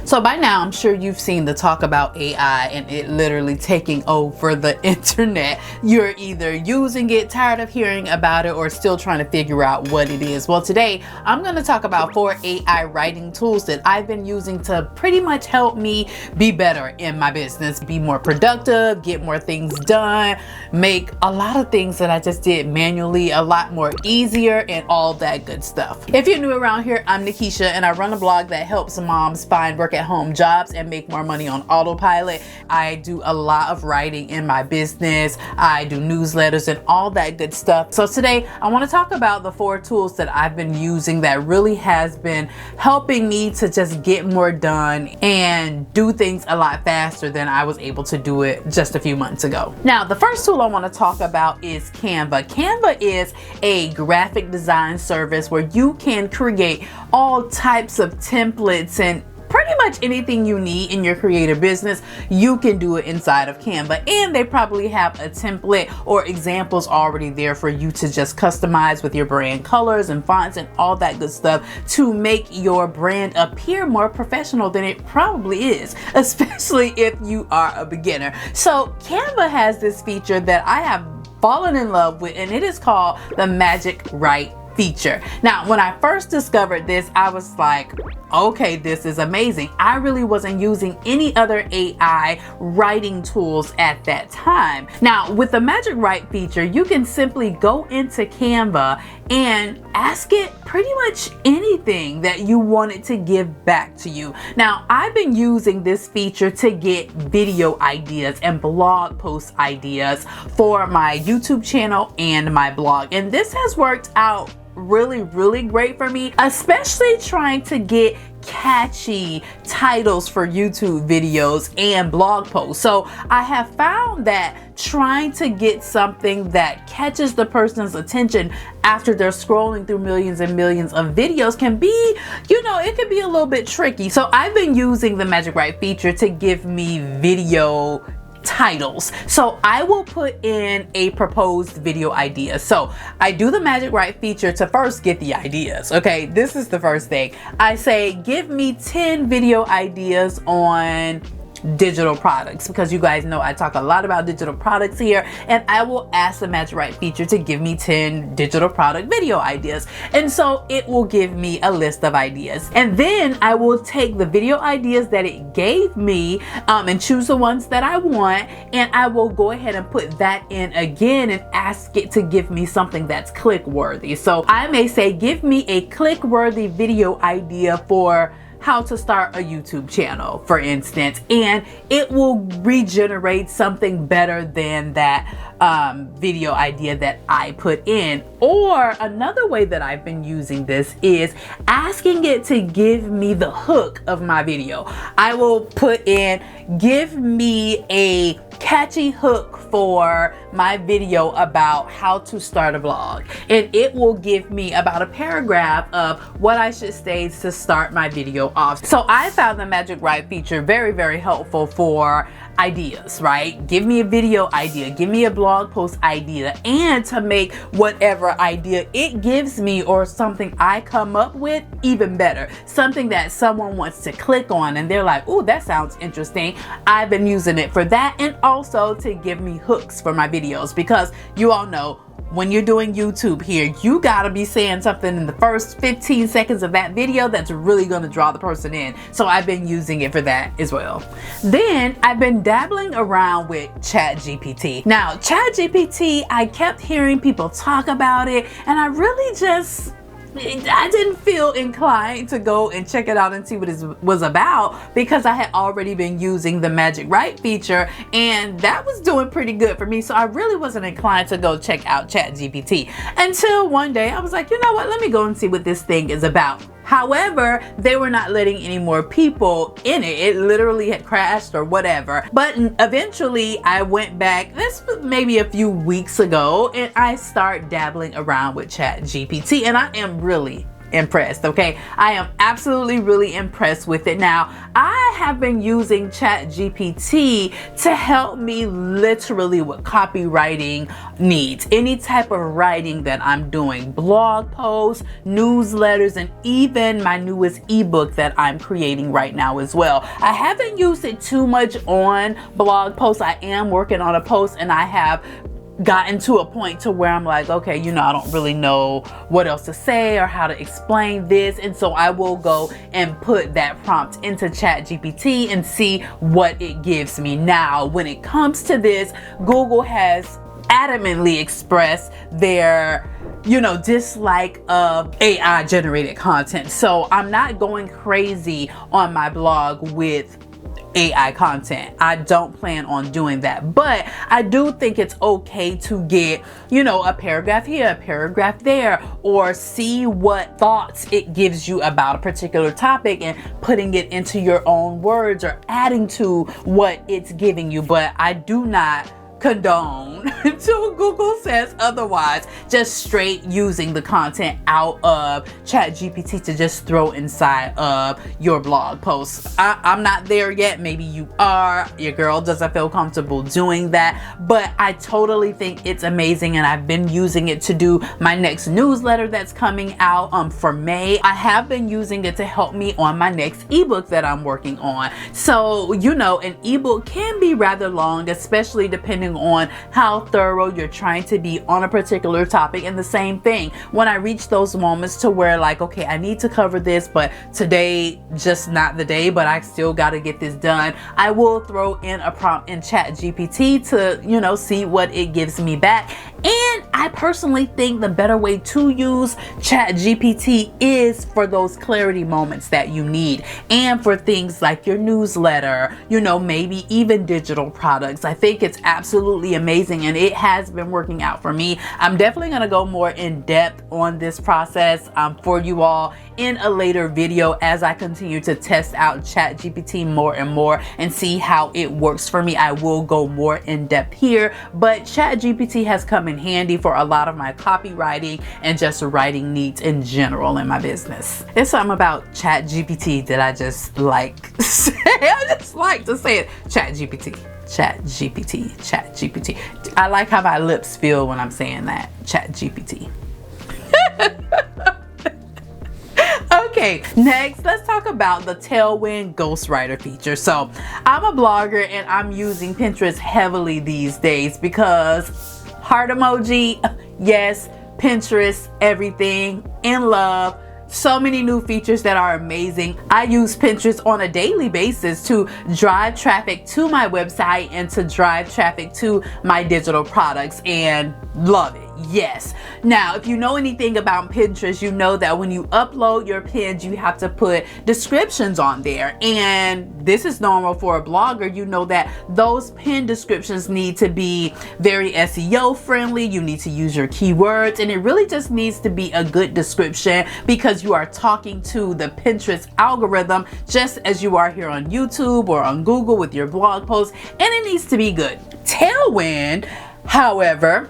So by now, I'm sure you've seen the talk about AI and it literally taking over the internet. You're either using it, tired of hearing about it, or still trying to figure out what it is. Well, today I'm going to talk about 4 AI writing tools that I've been using to pretty much help me be better in my business, be more productive, get more things done, make a lot of things that I just did manually a lot more easier, and all that good stuff. If you're new around here, I'm Nakisha and I run a blog that helps moms find work at home jobs and make more money on autopilot. I do a lot of writing in my business. I do newsletters and all that good stuff. So today I want to talk about the 4 tools that I've been using that really has been helping me to just get more done and do things a lot faster than I was able to do it just a few months ago. Now, the first tool I want to talk about is Canva. Canva is a graphic design service where you can create all types of templates and pretty much anything you need in your creative business. You can do it inside of Canva, and they probably have a template or examples already there for you to just customize with your brand colors and fonts and all that good stuff to make your brand appear more professional than it probably is, especially if you are a beginner. So Canva has this feature that I have fallen in love with, and it is called the Magic Write feature. Now, when I first discovered this, I was like, okay, this is amazing. I really wasn't using any other AI writing tools at that time. Now, with the Magic Write feature, you can simply go into Canva and ask it pretty much anything that you want it to give back to you. Now, I've been using this feature to get video ideas and blog post ideas for my YouTube channel and my blog. And this has worked out really great for me, especially trying to get catchy titles for YouTube videos and blog posts. So I have found that trying to get something that catches the person's attention after they're scrolling through millions and millions of videos can be, it can be a little bit tricky. So I've been using the Magic Write feature to give me video titles. So I will put in a proposed video idea. So I do the Magic Write feature to first get the ideas. Okay, this is the first thing. I say, give me 10 video ideas on digital products, because you guys know I talk a lot about digital products here, and I will ask the Magic Write feature to give me 10 digital product video ideas, and so it will give me a list of ideas, and then I will take the video ideas that it gave me and choose the ones that I want, and I will go ahead and put that in again and ask it to give me something that's click worthy. So I may say, give me a click worthy video idea for how to start a YouTube channel, for instance, and it will regenerate something better than that video idea that I put in. Or another way that I've been using this is asking it to give me the hook of my video. I will put in, give me a catchy hook for my video about how to start a blog, and it will give me about a paragraph of what I should say to start my video off. So I found the Magic Write feature very helpful for ideas, right? Give me a video idea, give me a blog post idea, and to make whatever idea it gives me or something I come up with even better. Something that someone wants to click on and they're like, oh, that sounds interesting. I've been using it for that, and also to give me hooks for my videos, because you all know when you're doing YouTube here, you gotta be saying something in the first 15 seconds of that video that's really gonna draw the person in. So I've been using it for that as well. Then I've been dabbling around with ChatGPT. Now, ChatGPT, I kept hearing people talk about it, and I really I didn't feel inclined to go and check it out and see what it was about, because I had already been using the Magic Write feature and that was doing pretty good for me. So I really wasn't inclined to go check out ChatGPT until one day I was like, you know what, let me go and see what this thing is about. However, they were not letting any more people in it. It literally had crashed or whatever. But eventually I went back, this was maybe a few weeks ago, and I start dabbling around with ChatGPT, and I am really impressed, okay? I am absolutely really impressed with it. Now, I have been using ChatGPT to help me literally with copywriting needs. Any type of writing that I'm doing, blog posts, newsletters, and even my newest ebook that I'm creating right now as well. I haven't used it too much on blog posts. I am working on a post, and I have gotten to a point to where I'm like, okay, I don't really know what else to say or how to explain this. And so I will go and put that prompt into ChatGPT and see what it gives me. Now, when it comes to this, Google has adamantly expressed their dislike of AI generated content. So I'm not going crazy on my blog with AI content. I don't plan on doing that, but I do think it's okay to get, a paragraph here, a paragraph there, or see what thoughts it gives you about a particular topic and putting it into your own words or adding to what it's giving you. But I do not condone until Google says otherwise, just straight using the content out of ChatGPT to just throw inside of your blog posts. I'm not there yet. Maybe you are. Your girl doesn't feel comfortable doing that, but I totally think it's amazing, and I've been using it to do my next newsletter that's coming out for May. I have been using it to help me on my next ebook that I'm working on. So an ebook can be rather long, especially depending on how thorough you're trying to be on a particular topic. And the same thing, when I reach those moments to where okay, I need to cover this, but today just not the day, but I still got to get this done, I will throw in a prompt in ChatGPT to see what it gives me back. And I personally think the better way to use ChatGPT is for those clarity moments that you need, and for things like your newsletter, maybe even digital products. I think it's absolutely amazing, and it has been working out for me. I'm definitely going to go more in depth on this process for you all in a later video as I continue to test out ChatGPT more and more and see how it works for me. I will go more in depth here, but ChatGPT has come in handy for a lot of my copywriting and just writing needs in general in my business. It's something about ChatGPT that I just like to say. I just like to say it. ChatGPT. ChatGPT, ChatGPT. I like how my lips feel when I'm saying that. ChatGPT. Okay, next, let's talk about the Tailwind Ghostwriter feature. So, I'm a blogger and I'm using Pinterest heavily these days because heart emoji, yes, Pinterest, everything, in love. So many new features that are amazing. I use Pinterest on a daily basis to drive traffic to my website and to drive traffic to my digital products, and love it. Yes. Now, if you know anything about Pinterest, you know that when you upload your pins, you have to put descriptions on there. And this is normal for a blogger. You know that those pin descriptions need to be very SEO friendly. You need to use your keywords, and it really just needs to be a good description because you are talking to the Pinterest algorithm just as you are here on YouTube or on Google with your blog posts, and it needs to be good. Tailwind, however,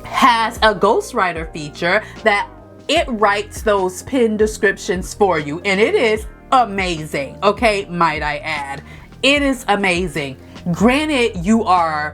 has a ghostwriter feature that it writes those pin descriptions for you, and it is amazing. Okay, might I add, it is amazing. Granted, you are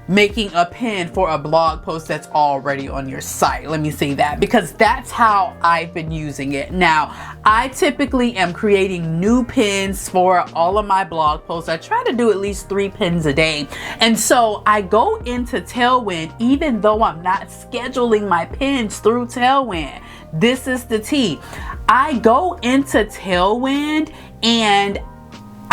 making a pin for a blog post that's already on your site. Let me say that, because that's how I've been using it. Now, I typically am creating new pins for all of my blog posts. I try to do at least 3 pins a day. And so I go into Tailwind, even though I'm not scheduling my pins through Tailwind. This is the tea. I go into Tailwind and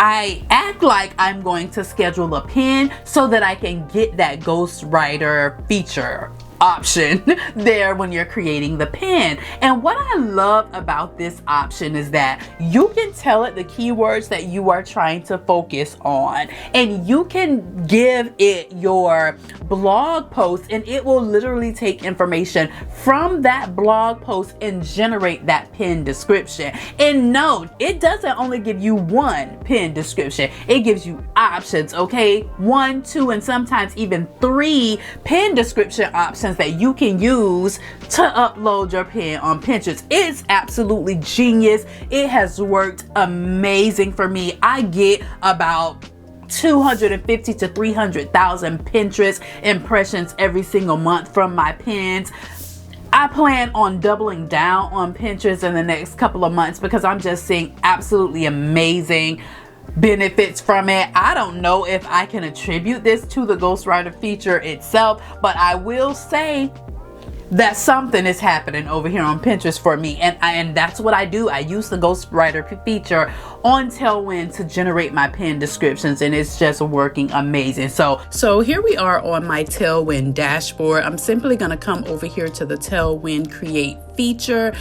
I act like I'm going to schedule a pin so that I can get that ghostwriter feature option there when you're creating the pin. And what I love about this option is that you can tell it the keywords that you are trying to focus on, and you can give it your blog post, and it will literally take information from that blog post and generate that pin description. And no, it doesn't only give you one pin description, it gives you options, okay? 1, 2, and sometimes even 3 pin description options buttons that you can use to upload your pin on Pinterest. It's absolutely genius. It has worked amazing for me. I get about 250 to 300,000 Pinterest impressions every single month from my pins. I plan on doubling down on Pinterest in the next couple of months because I'm just seeing absolutely amazing benefits from it. I don't know if I can attribute this to the ghostwriter feature itself, but I will say that something is happening over here on Pinterest for me, and that's what I do. I use the ghostwriter feature on Tailwind to generate my pin descriptions, and it's just working amazing. So here we are on my Tailwind dashboard. I'm simply going to come over here to the Tailwind create feature.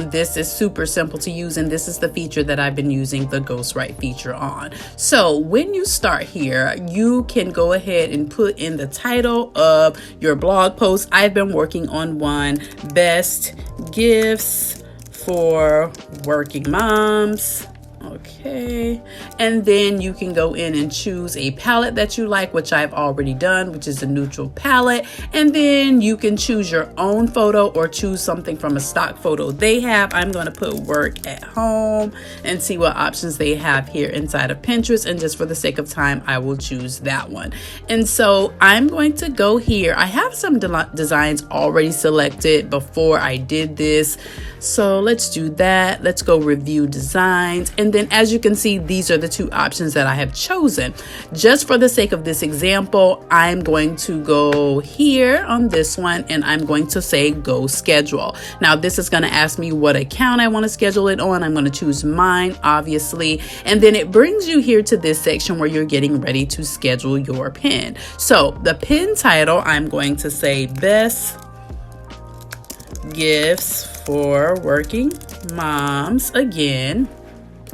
This is super simple to use, and this is the feature that I've been using the ghostwrite feature on. So when you start here, you can go ahead and put in the title of your blog post. I've been working on one, best gifts for working moms. Okay, and then you can go in and choose a palette that you like, which I've already done, which is a neutral palette. And then you can choose your own photo or choose something from a stock photo they have. I'm going to put work at home and see what options they have here inside of Pinterest. And just for the sake of time, I will choose that one. And so I'm going to go here. I have some designs already selected before I did this. So let's do that. Let's go review designs. And then as you can see, these are the two options that I have chosen. Just for the sake of this example, I'm going to go here on this one and I'm going to say go schedule. Now this is going to ask me what account I want to schedule it on. I'm going to choose mine, obviously. And then it brings you here to this section where you're getting ready to schedule your pin. So the pin title, I'm going to say best gifts for working moms again.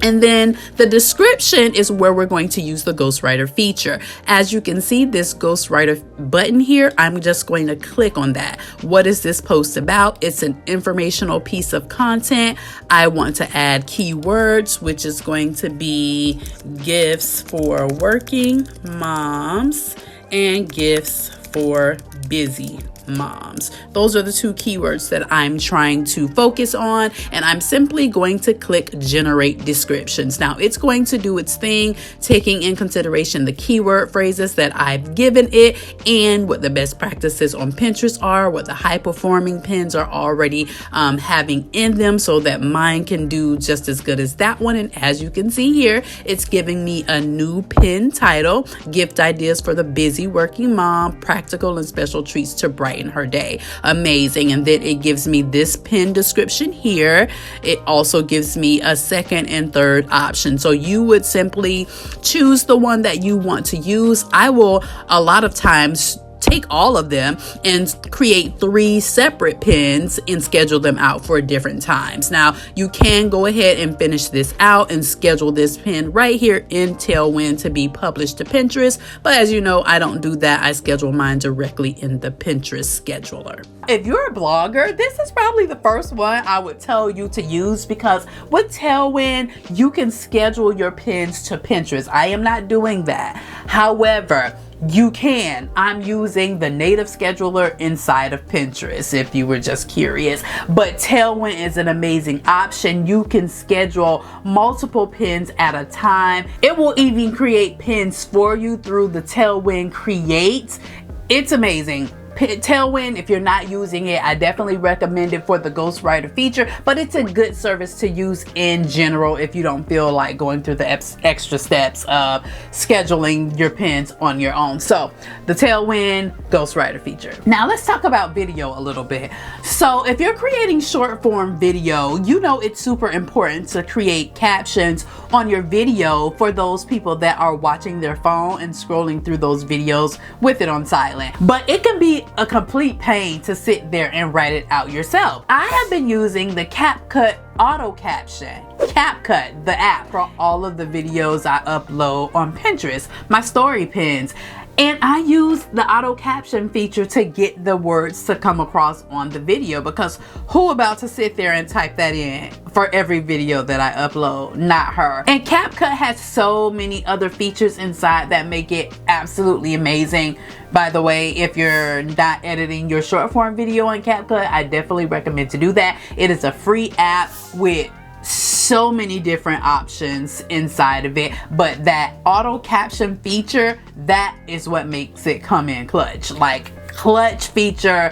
And then the description is where we're going to use the ghostwriter feature. As you can see, this ghostwriter button here, I'm just going to click on that. What is this post about? It's an informational piece of content. I want to add keywords, which is going to be gifts for working moms and gifts for busy moms. Those are the two keywords that I'm trying to focus on, and I'm simply going to click generate descriptions. Now it's going to do its thing, taking in consideration the keyword phrases that I've given it and what the best practices on Pinterest are, what the high performing pins are already having in them, so that mine can do just as good as that one. And as you can see here, it's giving me a new pin title, gift ideas for the busy working mom, practical and special treats to brighten her day. Amazing. And then it gives me this pin description here. It also gives me a second and third option. So you would simply choose the one that you want to use. I will a lot of times take all of them and create 3 separate pins and schedule them out for different times. Now you can go ahead and finish this out and schedule this pin right here in Tailwind to be published to Pinterest. But as you know, I don't do that. I schedule mine directly in the Pinterest scheduler. If you're a blogger, this is probably the first one I would tell you to use, because with Tailwind, you can schedule your pins to Pinterest. I am not doing that. However, you can. I'm using the native scheduler inside of Pinterest, if you were just curious. But Tailwind is an amazing option. You can schedule multiple pins at a time. It will even create pins for you through the Tailwind Create. It's amazing. Tailwind, if you're not using it, I definitely recommend it for the ghostwriter feature, but it's a good service to use in general if you don't feel like going through the extra steps of scheduling your pins on your own. So the Tailwind ghostwriter feature. Now let's talk about video a little bit. So if you're creating short form video, you know it's super important to create captions on your video for those people that are watching their phone and scrolling through those videos with it on silent. But it can be a complete pain to sit there and write it out yourself. I have been using the CapCut auto caption. CapCut, the app for all of the videos I upload on Pinterest, my story pins. And I use the auto caption feature to get the words to come across on the video, because who about to sit there and type that in for every video that I upload? Not her. And CapCut has so many other features inside that make it absolutely amazing. By the way, if you're not editing your short form video on CapCut, I definitely recommend to do that. It is a free app with so many different options inside of it, but that auto caption feature, that is what makes it come in clutch. Like, clutch feature.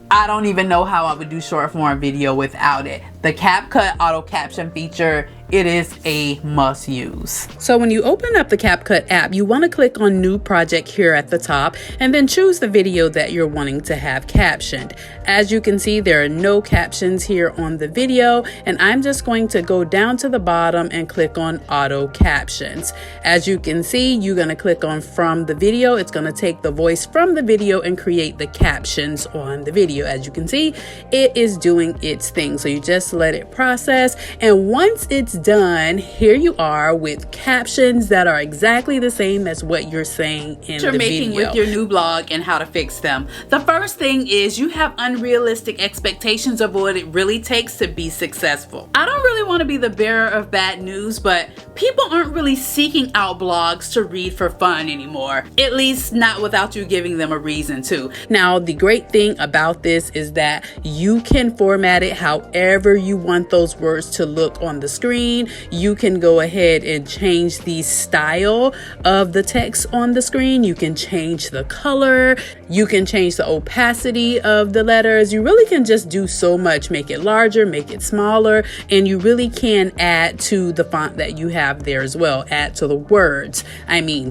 I don't even know how I would do short form video without it. The CapCut auto caption feature, it is a must use. So when you open up the CapCut app, you want to click on new project here at the top and then choose the video that you're wanting to have captioned. As you can see, there are no captions here on the video, and I'm just going to go down to the bottom and click on auto captions. As you can see, you're going to click on from the video. It's going to take the voice from the video and create the captions on the video. As you can see, it is doing its thing. So you just let it process, and once it's done, here you are with captions that are exactly the same as what you're saying in the video. With your new blog and how to fix them. The first thing is you have unrealistic expectations of what it really takes to be successful. I don't really want to be the bearer of bad news, but people aren't really seeking out blogs to read for fun anymore. At least not without you giving them a reason to. Now, the great thing about this is that you can format it however you want those words to look on the screen. You can go ahead and change the style of the text on the screen. You can change the color. You can change the opacity of the letters. You really can just do so much. Make it larger, make it smaller, and you really can add to the font that you have there as well. Add to the words.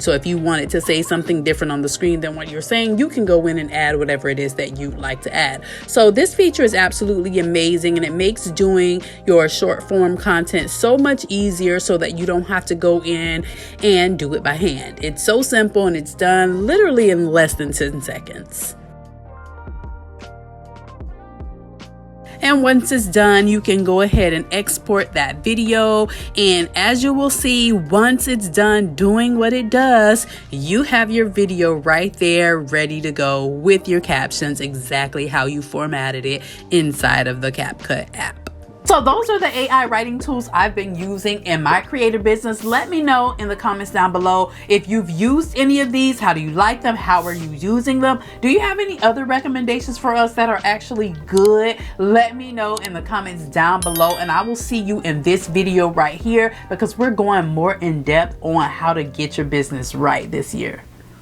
So if you wanted to say something different on the screen than what you're saying, you can go in and add whatever it is that you'd like to add. So this feature is absolutely amazing, and it makes doing your short form content so much easier so that you don't have to go in and do it by hand. It's so simple, and it's done literally in less than 10 seconds. And once it's done, you can go ahead and export that video. And as you will see, once it's done doing what it does, you have your video right there ready to go with your captions exactly how you formatted it inside of the CapCut app. So those are the AI writing tools I've been using in my creative business. Let me know in the comments down below if you've used any of these. How do you like them? How are you using them? Do you have any other recommendations for us that are actually good? Let me know in the comments down below, and I will see you in this video right here, because we're going more in depth on how to get your business right this year.